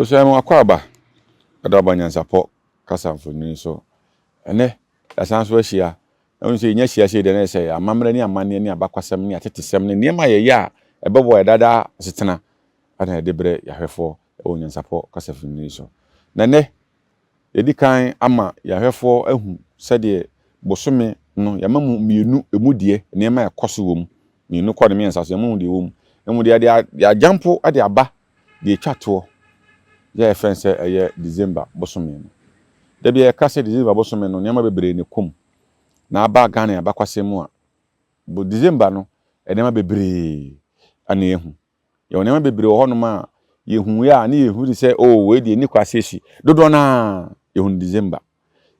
So I'm akwaba. Adabanya support kasa mfoni so. Ene asanso ahia. Ehun se nya hia de na say amamre ni amane ni abakwasam ni atetesem ni niam aye ya ebebo edada setena. Ana debre yahwefo onyan support kasa mfoni so. Na ne yedi kan ama yahwefo ahu sede bosome no yamamu mienu emudie niam ekoso wom. Mienu kwa de miensa so yamamu de wom. Emudie de ajampo ade aba de twato. Ya friends say December bosome no. Da bia ka say December bosome no niam bebre ne kom. Na aba Ghana abakwasemu a. Bo December no niam bebre ana ehu. Ye niam bebre ho no ma yehu ya na yehu di say oh we di ni kwasesi. Dodo na yehu December.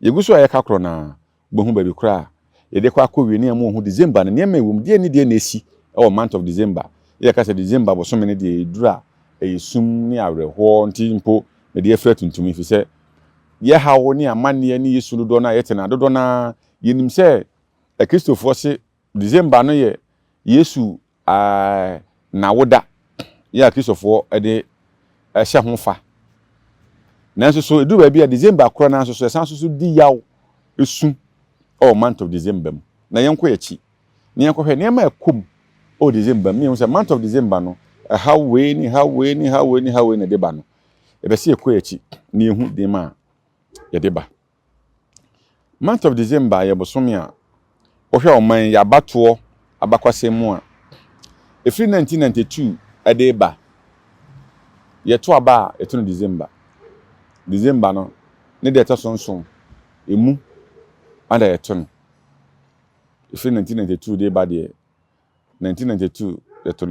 Yeguso aye kakro na bohu ba bi kra. Ye de kwa akọwie ne am ohu December no niam ewum die na esi o month of December. Ye ka say December bosome ne de edura sum ni awerho nti mpo me de efra tuntumi fi se ye hawo ni amane ni yesu dodo na yete na dodo na yenim se Kristofo se December no ye yesu na woda ya Kristofo de ehye ho fa nanso so edu ba bia December kro na so esan so di yaw esu o month of December na yenko yachi na yenko hwe ne ma ekom o December me say month of December no how we ni na deba no ebesi ekọ echi na ehu de ma ye deba month of December ye bosome a ohwe oman ya bato abakwasemu a efri 1992 adeba ye to aba eto no December no ne de tasonson emu ada eto no efri 1992 de ba de 1992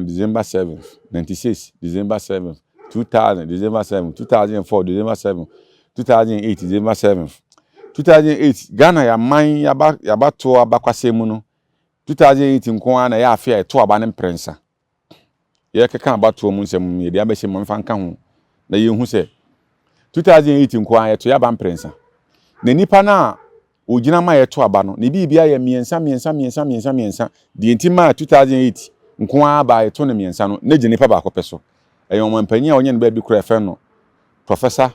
December 7th, 96 December 7th, 2000 December 7th, 2004 December 7th, 2008 December 7th, 2008 Ghana ya man ya bato abakwasemu no 2008 nko na ya afia to aba ne prensa ye keka abato mu nsem ye de abehye mo mfa nka ho na ye hu se 2008 nko ya to ya ba prensa na nipa na ogina ma ye to aba no ne bibia ye miensa de ntima 2008 nko aba eto ne miensa no ne gine pa ba kopeso eyo mampani a onye ne ba bi kura fe no Professor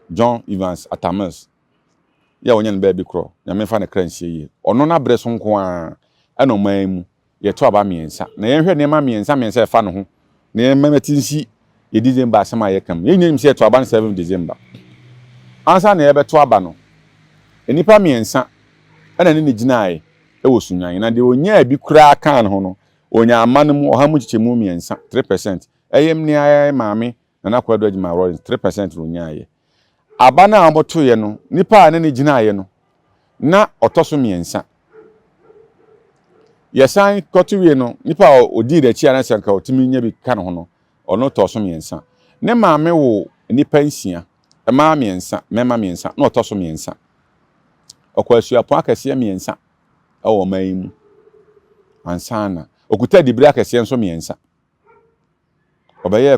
John Evans Atamas ya onye ne ba bi kura nyame fa ne kransie yi ono na breso nko a eno man mu ye to aba miensa na ye hwe ne ma miensa e fa no ho na ye mametinsi ye December asema ye kam ye nyim se to aba 7 December ansa na ye be to aba no enipa miensa ana ne ginae e wo sunwan na de onya bi kura kan ho no onya amanum ohamu chichemu miensa 3% eyem ni aye maame na nakwado adwuma ro 3% onya aye aba na aboto ye no nipa ne ginae no na otoso miensa yesan kotuwie no nipa odi de chi anasa nka otimi nya bi kan ho no ono toso miensa ne maame wo nipa nsia ema miensa mema miensa na otoso miensa okwasu apon akese miensa ewo man mu ansana okuta dibra akese nso miensa obeye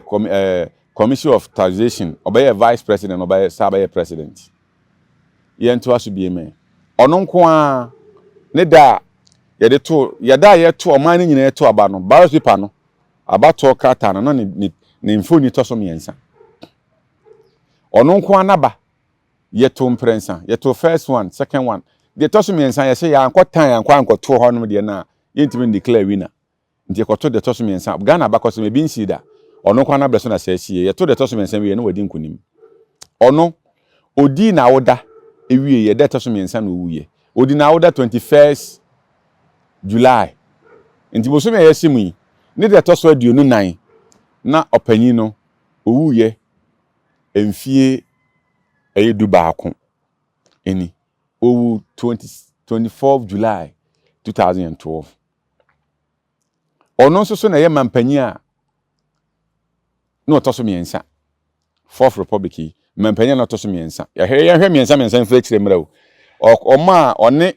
commission of taxation obeye vice president obeye sabaye president yento asubieme ono nko a ne da ye to oman nyina ye to aba no ballot paper no abato kata no ne mfoni to so miensa ono nko anaba ye to mprensa ye to first one second one de to so miensa ye se ya ankotan ankoto ho no de na yentimi declare winner nti ekoto de to so miensa Ghana abakoso me bi nsida ono nko anaba so na se sie ye to de to so miensa we no wadi nkunim ono odi na woda ewie ye de to so miensa na owuye odi na woda 21st July nti bo so me yesimu yi ne de to so aduonu nan na opanyi no owuye emfie dubaako eni owu 24th July 2012 ono so na ye mampanyi a na otoso miensa 4th Republic mampanyi na otoso miensa ya hwe miensa mfa kire mra o ma one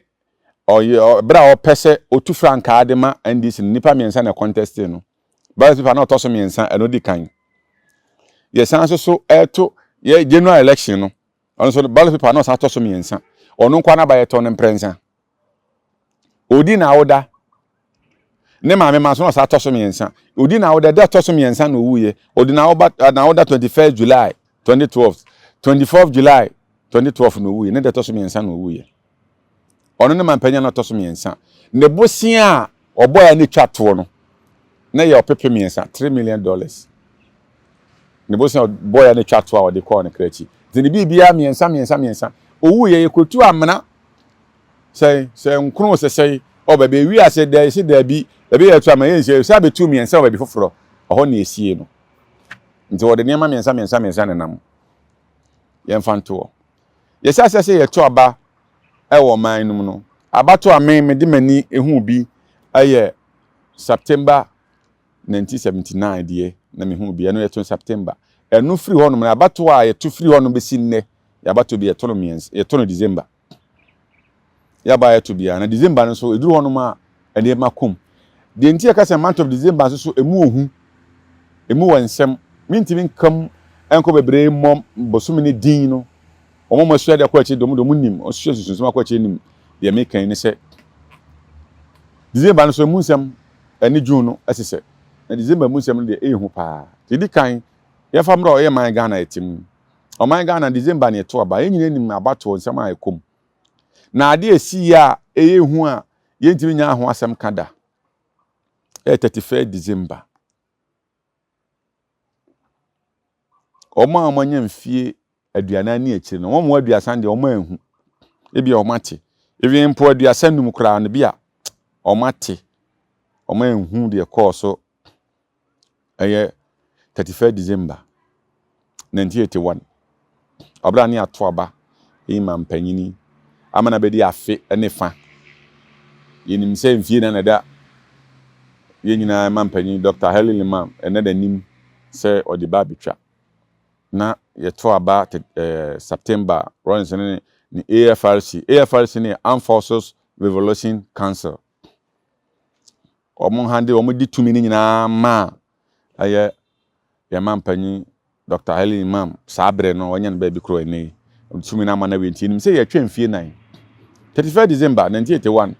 bra o pese otu franka adema NDC nipa miensa na contest no ballot paper na otoso miensa eno di kan ye san so eto ye general election no ono so ballot paper na otoso miensa ono nkwa na ba ye to ne prensa odi na woda ne maame ma so na otoso miensa odi na woda de otoso miensa na owuye odi na woda 21st July 2012 24th July 2012 no wuye ne de to so miensa no wuye ono ne mampanya na to so miensa ne bosia oboya ne twato no na ye opepe miensa $3 million ne bosia boya ne twato a de call ne krachi zini bibia miensa owuye ye kotu amena say nkunu say obabe wi ase da ise da bi ye tu amaye se sa betu miensa obabe foforo oho ne esie no nti wo de niam miensa ne nam ye mfanto ye sa se ye to aba e wo man num no abato amen me de mani ehu bi aye September 1979 de na me hu bi no ye to September enu free ho no abato a ye to free ho no be sinne ya abato bi ye to no miensa ye to no December ya ba ye to bi na December no so eduru ho no ma ene makom de nti e ka se month of December so emu wansem mintimi kam enko bebre mom bosumi ne din no omo masu ade akwachi dom nim osu susunsun akwachi nim de me kan ni se December no so munsem eni June no asese na December munsem no de ehu pa ti kan ye famra o ye man Ghana etim o man Ghana December ne to aba enyina nim abato nsem ayekom na ade esi ya eyehu a ye ntimi nya ho asem kada 31 December Oma amanya mfie aduana ni akire no omo aduasan de omo anhu ebi omo ate ebi mpo aduasan num kra no bia omo ate omo anhu de course 31 December 1981 obra ni ato aba ima mpanyini amana bedi afe ene fa yenim se mfie na da yenyina mampanyini Dr. Helen Imam ene da nim se odiba bitwa na yeto aba September Ronson ni AFRC ni Armed Forces Revolution Council omo hande omo di tumi ni nyina ma aye ya mampanyi Dr. Helen Imam sabre no wonya ba bi kro ene tumi na ma na wenti nim se ye twemfie nan 31 December 1981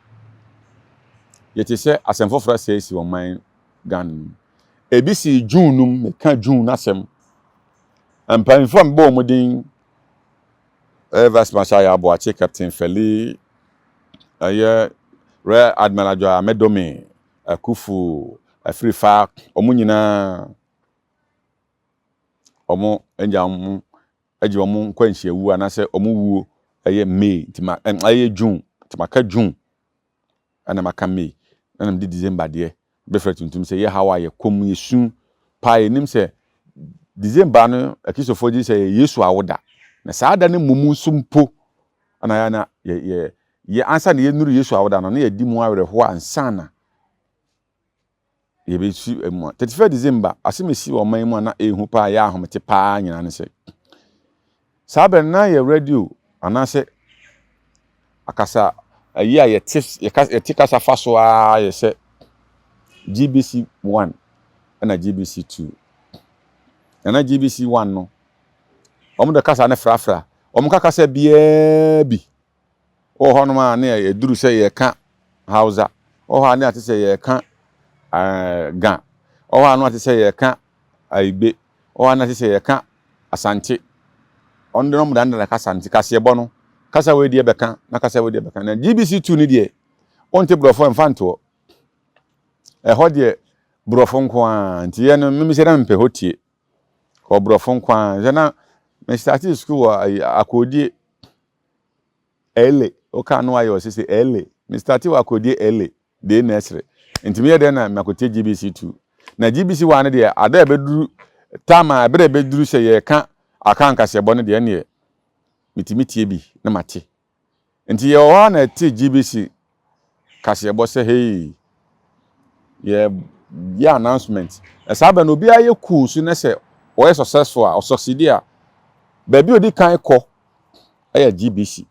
yete se asemfofra se si woman Ghana ebisi June num me ka June nasem ampan from bo mudin Vice Marshal Abuachi Captain Feli aye Rear Admiral Joa Medome Akufu Afrifa omunyina omo enja omo aji omo kwanhia wu anase omo wuo aye May tima aye June tima ka June ana maka May ana mdi December de befret tuntum se ye hawaye kom yesu pa enim se December no akisofo ji se Yesu awoda na saada ne mumu sumpo ana ya na ye ansa ne yenuru Yesu awoda no na ye di mu awere ho ansana ye be su 31 December asemesi o man mu na ehu pa ya ahomte pa nyina ne se saaba na ye radio anase akasa ayi aye ye kasa faso a ye se GBC 1 na GBC 2 na GBC 1 no omo de kasa na frafra omo kasa bia bi o hono ma na ye duru se ye ka Hausa o ha na ate se ye ka Gan o ha no ate se ye ka Aibe o ha na ate se ye ka Asante on de no mo dan kasa nti kasa ye bo no kasa we die beka na kasa we die beka na GBC 2 ni die on te brofo mfanto ho die brofo nko a nti ye no mimi se na mpe hotie ko brofo nko a na me start school akodi ele o ka no ayo sese ele me start wa akodi ele de nursery ntimi ye de na makote GBC 2 na GBC 1 de ada beduru tama bre beduru se ye ka akan kase bo ne de ne mitimitie bi na mate nti ye o na ti GBC kase bo se hey ye announcement sabe no bia ye cool so na se o ye successful o succeed a baby odi kan ko aya GBC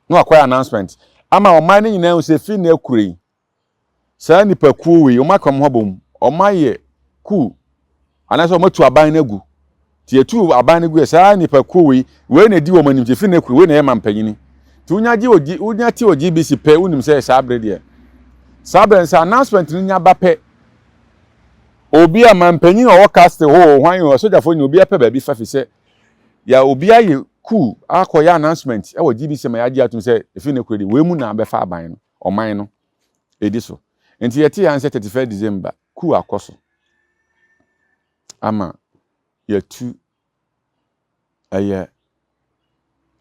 no akwa announcement ama o man nyina o se fi na akure sa nipa ku we o makom ho bom o maye ku anase o matu aban na gu ti etu aban na gu sa nipa ku we na di o manim ti fi na akure we na ye mampanyini ti unya ti o GBC pe unim se sa abre de sa abre sa announcement ni nya ba pe obi a mampanyin o cast ho hwan o sojafo ni obi apɛ ba bi fafi sɛ ya obi aye cool akoya announcement e wo GBC ma yaji atum sɛ efi ne kodi we mu na abefa aban no ɔman no edi so enti yɛte yan sɛ 31 December cool akoso ama yɛtu ɛyɛ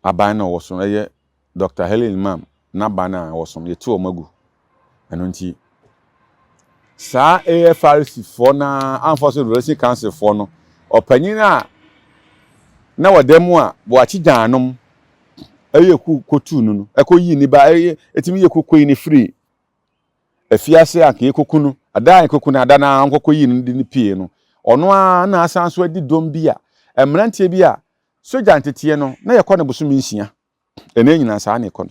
aban na wɔso ɛyɛ Dr. Helen Imam na bana wɔso yɛtu omagu ɛno nti saa AFRC for na Enforcement Relations Council for no opanyin a na wademu a bo achi janom eye kotu nu no ekoyi ni ba etimi ye kokoyi ni free afiase aka ekoku no ada ekoku na ada na ankokoyi ni pie no ono a na asan so adi dom bi a emrantie bi a soja ntete no na yekɔ ne busumi nsia ene nyina saa na ekɔ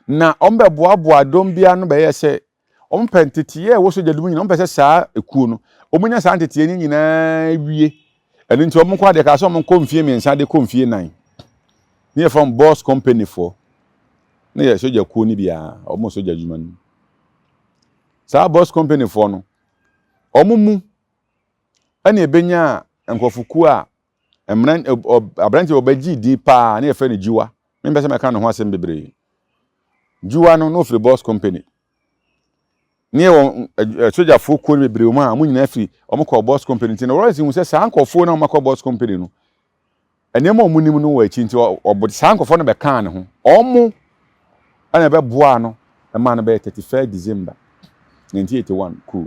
na ombe boaboa dom bia no be ye sɛ ompentete ye wo soja dum nyina ompese saa ekuo no omunya saa ntete ni nyina wie eni nti omko ade ka so omko mfie miensa de komfie nan ne from boss company for ne ye soja kuo ni bia omo soja dwuma no saa boss company for no omumu ene ebenya enkofuku a emran abranti obagi di pa ne ye fa ne jiwa me mpese me ka no ho asem bebre jiwa no no free boss company ne wo soja fo ko ne bebre mu a mu nyina free omko boss company tin no royalty mu se saa nkofo na omko boss company no enema omunim no wa chi nti obod saa nkofo no be kan ne ho omu ana be boa no e ma no be 31 December 1981 cool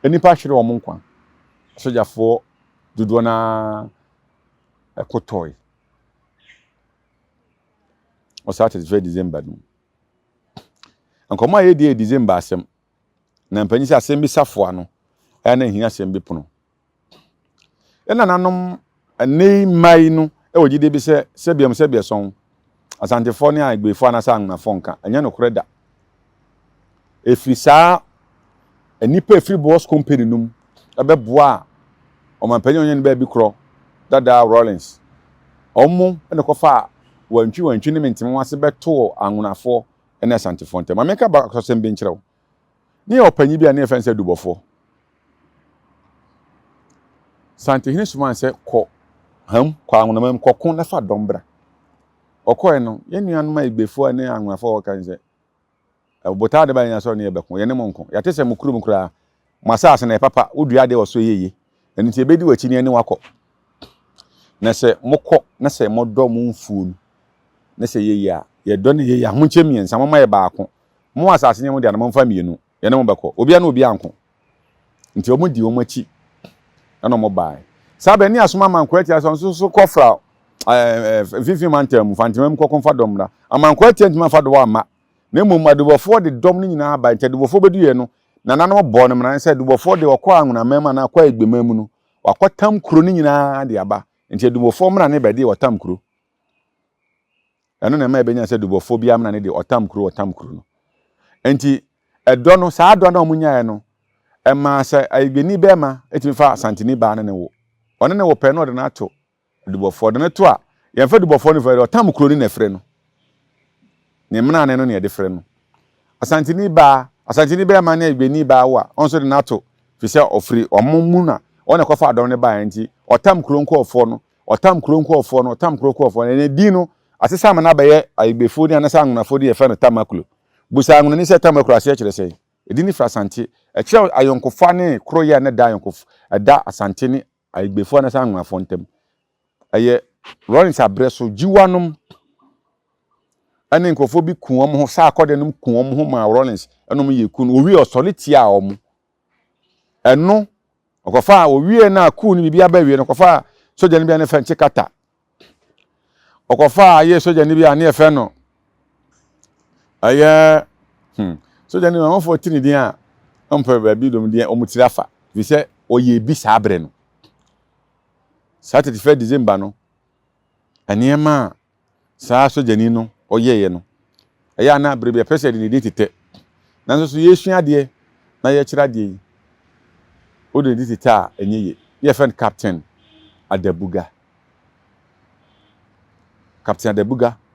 enipa hwere omu nkwa soja fo dodo na ekotoi o sa 31 December no ankoma ye die December asem na mpanyi se asem bi safo ano ya na hia asem bi pono ena nanom nei mai no e wogide bi se sebiam son Asante fo ne agbefo na sa na fonka anya no koreda efri saa enipa efri boss company num abeboa o mampanyi onye ne ba bi kro dada Rollins omu ene kofa wantwi ne mentem wase beto anwunafo ene Asante fo ntem ameka ba kosem bi nkyerɛw ne opanyi bi a ne efense dubofo Sante hine suman se kɔ ham kwa anwunamam kokon na fa dombra okoe no ye nuanu ma igbefo ne anwunafo kan se bota de ba nya so ne yebeko ye ne monko ya tese mukuru mukura masase na papa udua de oso yeye eni ti ebedi wachi ne wakɔ na se mokɔ na se modɔ mu mfuun na se yeye a ye dɔ ne yeye ahonche miensa mama ye baako mo asase ne mo de na mo mfa mienu ye ne mo bɛkɔ obi na obi anko nti omo di omo achi na mo bae sabe ni asoma mankwati aso so kɔfra fifi mantem fantemam kɔkɔmfa domra amankwati ntima fa do wa ma na mo madubofo de dom ni nyina ba nti dubofo beduye no na nanom bɔ no mran sɛ dubofo de wɔkɔ anwunamam na akɔ egbemam no wakɔtam kuro ni nyina de aba nti dubofo mra ne bɛde wɔtam kuro ɛno na ma ebenya sɛ dubofo bia mra ne de wɔtam kuro no nti ɛdɔ no saa dɔ na omunyae no ɛma sɛ agbeni bɛma etimi fa Asanteni ba ne wo ɔne ne wo pɛ no de na ato dubofo de ne to a yɛmfa dubofo no fa de wɔtam kuro ni na frɛ no ne mna ne no ne de frɛ no Asanteni bɛma ne agbeni ba wo a ɔnso de na ato fi sɛ ofri ɔmomu na ɔne kɔfa adɔm ne ba nti ɔtam kuro nkɔfo no ne di no asesa ma na bɛyɛ agbefo ni anasa anwunafo de yɛfɛ no tamaklo busa anwuna ni sɛ tamaklo ase kyerɛ sɛ edi ni fra Asante ɛkyerɛ ayonkofa ne kroya ne da ayonkof ɛda Asante ni agbefo anasa anwunafo ntem ɛyɛ Rollins abreso jiwanom ane nkofo bi kuom ho sa akɔde nom kuom ho ma Rollins ɛnom yɛ ku no owi osolitia a ɔmo ɛno okofa owie na ku ni bibia ba wie no okofa soja ni bia ne fɛnche kata okofa aye soja ni bia ne fɛ no aye soja ni ma fo tini dia ampa ba bi dom dia omutira fa bi sɛ oye bi sa abre no Saturday 1 December no aniema saa soja ni no oyeye no eya na abre bi president ni tete nanso so yesua de na ye kira de o de tete a enyeye ye friend Captain Adabuga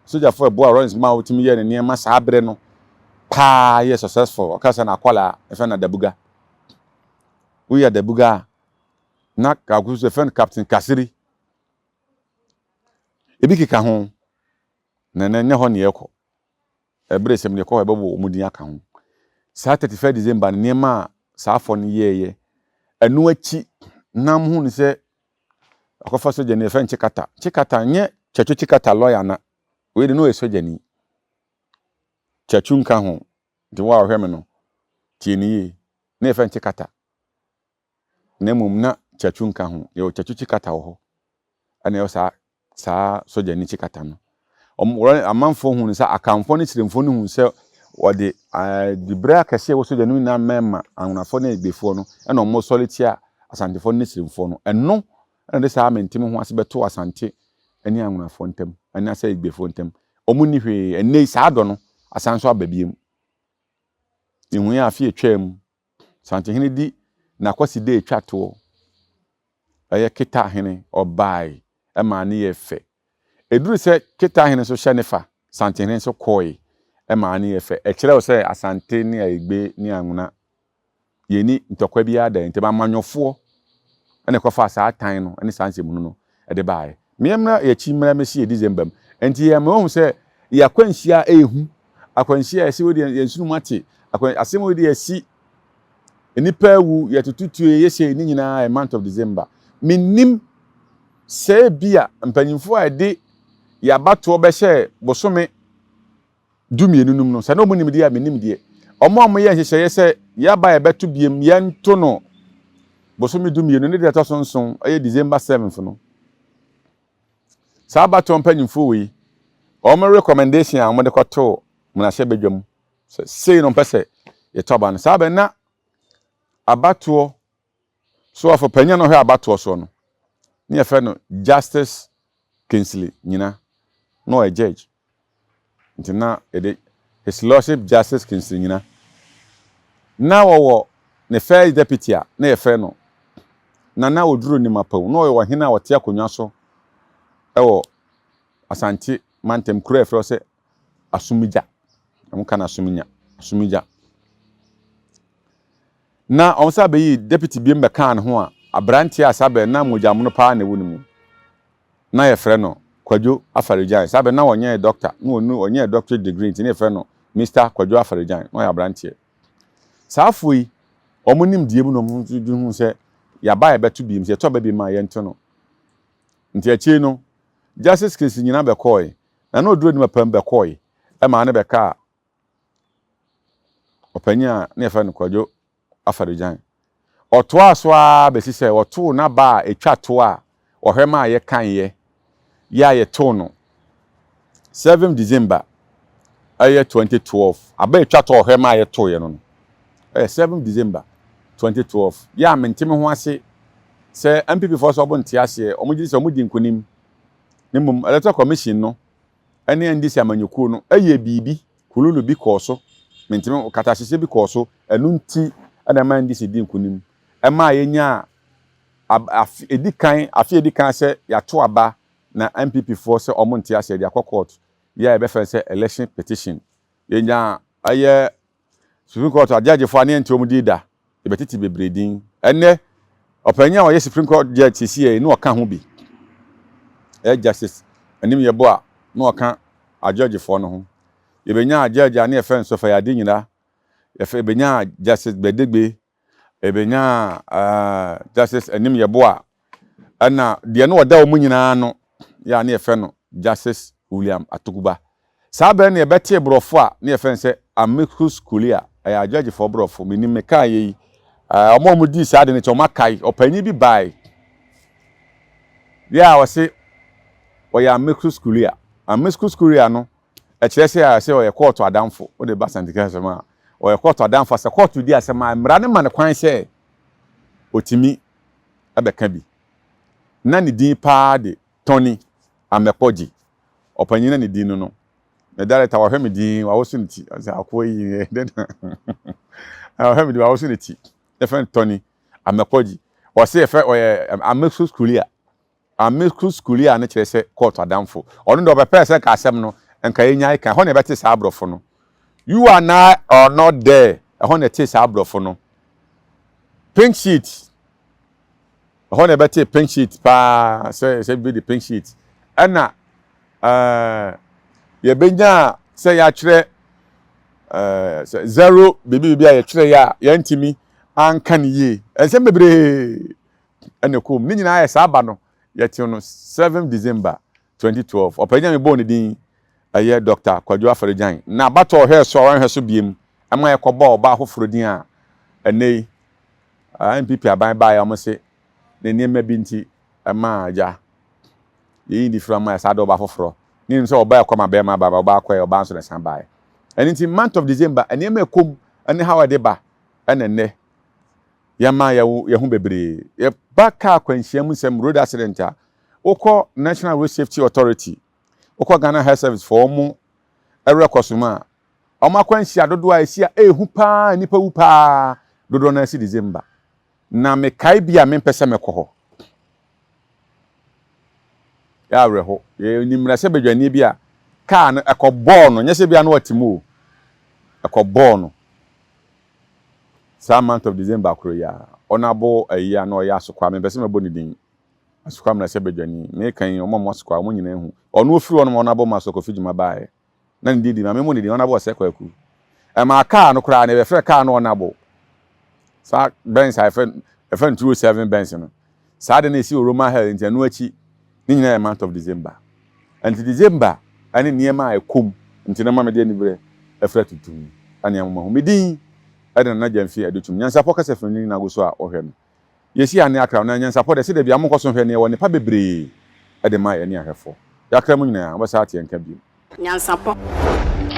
soja for boa Rollins ma otimi ye ne niema saa abre no pa ye successful okasa na akwala e friend Adabuga we are the buga na ka ku se friend captain Kasiri ebi kika ho na na nya ho ne yeko ebre sem ne ko ebebo omudin aka ho sa 31 December ne ma sa afọ ne yeye enu achi nam hu ne se akofa so jeni efe chikata nye chachu chikata lawyer na we de no eso jeni chachu nka ho de wa ohwe me no tieni na efe chikata na mum na chachu nka ho yo chachu chikata ho ana yo sa so jeni chikata no amanfo hu ne sa akamfo ne chiremfo ne hu se wode dibra kase wo so jeni na mema anunafo na egbefo no na omo solitia asantefo ne chiremfo no eno and this amentim ho ase beto asante ani anwunafo ntem ani asa igbefo ntem omuni hwe enne saa do no asanso ababiem ihu ya afie twam sante hene di na kwasi de twato aye kita hene obai ema ne yefe eduru se kita hene so hye nefa sante hene so koi ema ne yefe e kire wo se asante ne aigbe ne anwuna yeni ntokwa bia da ntem amanyofo ene kofa sa atan no ene sanse mu no e de bae miemra ya chi mra mesi December enti ya me hu se ya kwanhia ehu akwanhia esi wodi yensunu mate asem wodi esi enipa wu ya tututue yese ni nyina a month of December minim se bia mpanyimfo a de ya bato be hye bosome dumienunum no se no munim de ya minim de omo ye hyehyeye se ya ba ya beto biem yento no bosome dumienu ne de to sonson aye December 7th no sa bato mpanyimfo wi omo recommendation a mo de kwato muna hye bedwam sei no pese ye toba no sa be na abato so afọ panya no hwe abato so no ne ye fe no Justice Kingsley nyina no a judge ntina his lordship Justice Kingsley nyina na wo ne first deputy a na ye fe no na oduro ni mapaw no wo hena wote akonwa so ewo Asante mantem kura efro se asumija amka na asumija na onsa be yi deputy biem be kan ho a abranti asabe na mojamuno pa na wonu na ye frɛ no Kwadwo Afarijan sabe na wonye doctor no onu onye doctorate degree nti ne frɛ no Mr. Kwadwo Afarijan no ya abranti saafoi omunim die mu no hu se ya ba ye beto biem se to ba bi ma ye nto no nti achi no Justice Kingsley nyina be koi na oduro ni mapam be koi e ma ne be ka opanya ne frɛ no Kwadwo Afarijan oto aso a be si se oto na ba etwa to a ohwema ye kan ye ya ye to no 7 December aye 2012 aba etwa to ohwema ye to ye no 7 December 2012 ya mentime ho ase se MPP for so bon tiase omugiri se omudi nkonim nimum electoral commission no ene ndisi amanyokuo no aye bibi kululu bi koso mentime katahye bi koso enu nti ana man ndisi di nkonim ema yenya edikan se ya to aba na MPP for se omonti ase dia court ya e be fe se election petition yenya aye Supreme Court judge for ane nti omudi da e betiti bebredin ene opanya o ye Supreme Court judge CCA no ka ho bi justice anim ye bo a no ka a judge for no ho ye benya judge ane e fe so fa ya de nyina e fe benya justice bedegbe e benya justice anim ye bo a ana de no oda omu nyina no ya ne efe no Justice William Atuguba sabe ne bete brofo a ne efe se amicus curiae ya judge for brofo minim me kan yi omo di sa de ne choma kai opanyi bi bai ya wose o ya amicus curiae no e kire se ya se o ye court adamfo o de Asante kasema o ye court adamfo se court di asema mra ne man kwan se otimi abeka bi na ne din pa de Tony Amekoji opanyina ne din no na director wa hwemi din wa wosu nti asa akoyi den hwemi din wa wosu nti different Tony Amekoji o se efe o amicus curiae na kire se court adamfo onu do be pese ka asem no enka yenya kan ho na bete sa abrofo no you are not there ho na te sa abrofo no pink sheet hɔ na bɛte pink sheet pa sɛ bi the pink sheet ɛna yɛbɛnya sɛ yɛatwerɛ zero bibi a yɛtwerɛ ya yɛntimi anka ne yie ɛnsɛm bebree ɛna kom ne nyinaa yɛ saa aba no yɛte no 7 December 2012 ɔpɛnya me bɔ ne din ɛyɛ Dr. Kwadwo Afaregyan na abatɔ hɛ so ɔhwɛ so biem ama yɛkɔbɔ ɔba afoforo din a ɛnɛ MPP aban ba ya ɔmse ne nneɛma bi nti ɛma agya yɛyi di from my side ɔba afoforo ne nim sɛ ɔba ɛkɔma bɛma ba ɔba akɔ ɔba nso na san ba ɛne nti month of December nneɛma ɛkom ɛne how ɛde ba ɛna nnɛ yɛma yɛho bebree yɛba kaa kwanhyia mu nsɛm road accident a wokɔ National Road Safety Authority wokɔ Ghana Health Service for ɔmo ɛrekɔsoma ɔmo akwanhyia dodo a ɛsi a ɛhu paa nipa wu paa dodo na ɛsi December na mekae bi a mempɛ sɛ mekɔ hɔ ya awerɛho nimra sɛ badwane bi a kaa no ɛkɔbɔɔ no nyɛ sɛ bia no watimo ɛkɔbɔɔ no saa month of December koro ya ɔnabo ayi a na ɔyɛ asokwa mempɛ sɛ mɛbɔ ne din asokwa mra sɛ badwane mekan ɔmɔ asokwa ɔmɔ nyina hu ɔno ofiri ɔno ɔnabo ma asokwa fidwuma bae na ne didi ma memo ne din ɔnabo ɔsɛ kwaku ɛma kaa no koraa ne bɛfrɛ kaa no ɔnabo saa Benz a ɛfɛ 207 Benz no saa de na esi Roma Hell nti anu achi ni nyina yɛ month of December and December ani nneɛma a ɛkom nti na ma me de anibrɛ ɛfrɛ tutum ani amoma ho medin ɛde na gyamfi adutum nyansapɔ kasa fani na go so a ɔhwɛ no yesi ane akra na nyansapɔ de se de bia mo kɔ so hwɛ ne wɔ ne pa bebree ɛde ma yɛ ne ahwɛfo yakra mu nyina wɔsa ate enka bi nyansapɔ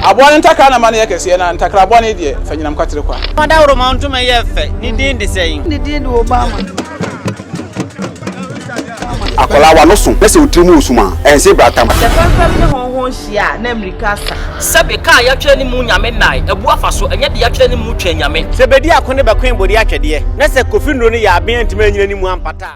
aboa ntakra na ma ne yɛ kɛse na ntakra aboa ne de fa nyinam kwatere kwa mada woro ntoma yɛ fɛ ni din de sɛn ni din de Obama akola wa no so pese utrimu usuma ense bratam the first ne honhon hia na America sa sebe ka ya twɛ ne mu nyame nai ebu afa so enye de ya twɛ ne mu twɛ nyame sebedi akone bakwen bodi atwede na se kofi nro ne ya aben antima nyina ni mu ampata